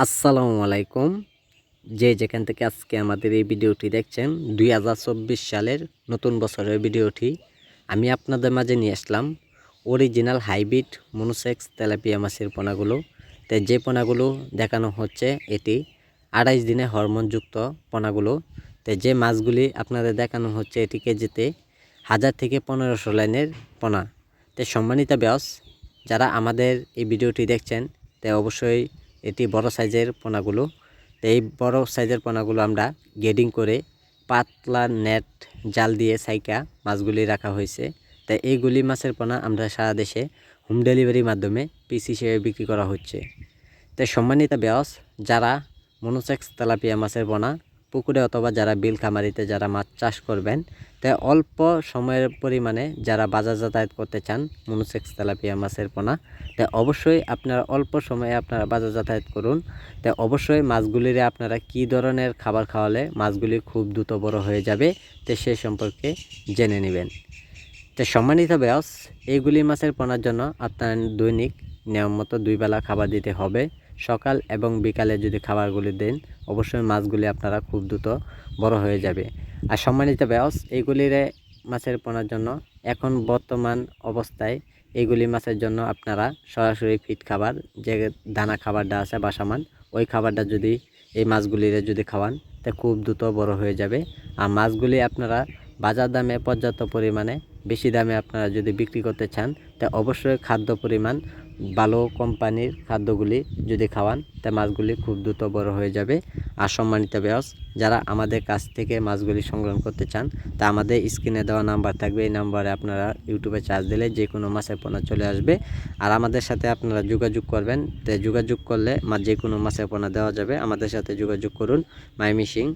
আসসালামু আলাইকুম। যে যেখান থেকে আজকে আমাদের এই ভিডিওটি দেখছেন 2024 সালের নতুন বছরের ভিডিওটি আমি আপনাদের মাঝে নিয়ে আসলাম অরিজিনাল হাইব্রিড মনোসেক্স তেলাপিয়া মাছের পোনাগুলো। তো যে পোনাগুলো দেখানো হচ্ছে এটি 28 দিনে হরমোনযুক্ত পোনাগুলো। তো যে মাছগুলি আপনাদের দেখানো হচ্ছে এটি কেজিতে 1000 থেকে 1500 লাইনের পোনা। তো সম্মানিত ব্যাস যারা আমাদের এই ভিডিওটি দেখছেন তে অবশ্যই এটি বড় সাইজের পোনাগুলো। তো এই বড় সাইজের পোনাগুলো আমরা গেডিং করে পাতলা নেট জাল দিয়ে সাইকা মাছগুলি রাখা হয়েছে। তাই এইগুলি মাছের পোনা আমরা সারা দেশে হোম ডেলিভারির মাধ্যমে পিস হিসেবে বিক্রি করা হচ্ছে। তাই সম্মানিত ব্যাস যারা মনোসেক্স তেলাপিয়া মাছের পোনা পুকুরে অথবা যারা বিল খামারিতে যারা মাছ চাষ করবেন তাই অল্প সময়ের পরিমাণে যারা বাজার যাতায়াত করতে চান মনোসেক্স তেলাপিয়া মাছের পোনা তাই অবশ্যই আপনারা অল্প সময়ে আপনারা বাজার যাতায়াত করুন। তাই অবশ্যই মাছগুলিরে আপনারা কি ধরনের খাবার খাওয়ালে মাছগুলি খুব দ্রুত বড় হয়ে যাবে তো সেই সম্পর্কে জেনে নেবেন। তো সম্মানিত ব্যাস এইগুলি মাছের পোনার জন্য আপনার দৈনিক নিয়ম মতো 2 বেলা খাবার দিতে হবে। সকাল এবং বিকালে যদি খাবারগুলি দেন অবশ্যই মাছগুলি আপনারা খুব দ্রুত বড় হয়ে যাবে। আর সম্মানিত ব্যাস এইগুলির মাছের পোনার জন্য এখন বর্তমান অবস্থায় এইগুলি মাছের জন্য আপনারা সরাসরি ফিড খাবার যে দানা খাবারটা আছে বাসামান ওই খাবারটা যদি এই মাছগুলির যদি খাওয়ান তা খুব দ্রুত বড় হয়ে যাবে। আর মাছগুলি আপনারা বাজার দামে পর্যাপ্ত পরিমাণে বেশি দামে আপনারা যদি বিক্রি করতে চান তা অবশ্যই খাদ্য পরিমাণ ভালো কোম্পানির খাদ্যগুলি যদি খাওয়ান তা মাছগুলি খুব দ্রুত বড় হয়ে যাবে। আর সম্মানিত ব্যাস যারা আমাদের কাছ থেকে মাছগুলি সংগ্রহ করতে চান তা আমাদের স্ক্রিনে দেওয়া নাম্বার থাকবে, এই নাম্বারে আপনারা ইউটিউবে চার্জ দিলে যে কোনো মাছের পোনা চলে আসবে। আর আমাদের সাথে আপনারা যোগাযোগ করবেন, তো যোগাযোগ করলে যে কোনো মাছের পোনা দেওয়া যাবে। আমাদের সাথে যোগাযোগ করুন। মাইমিসিং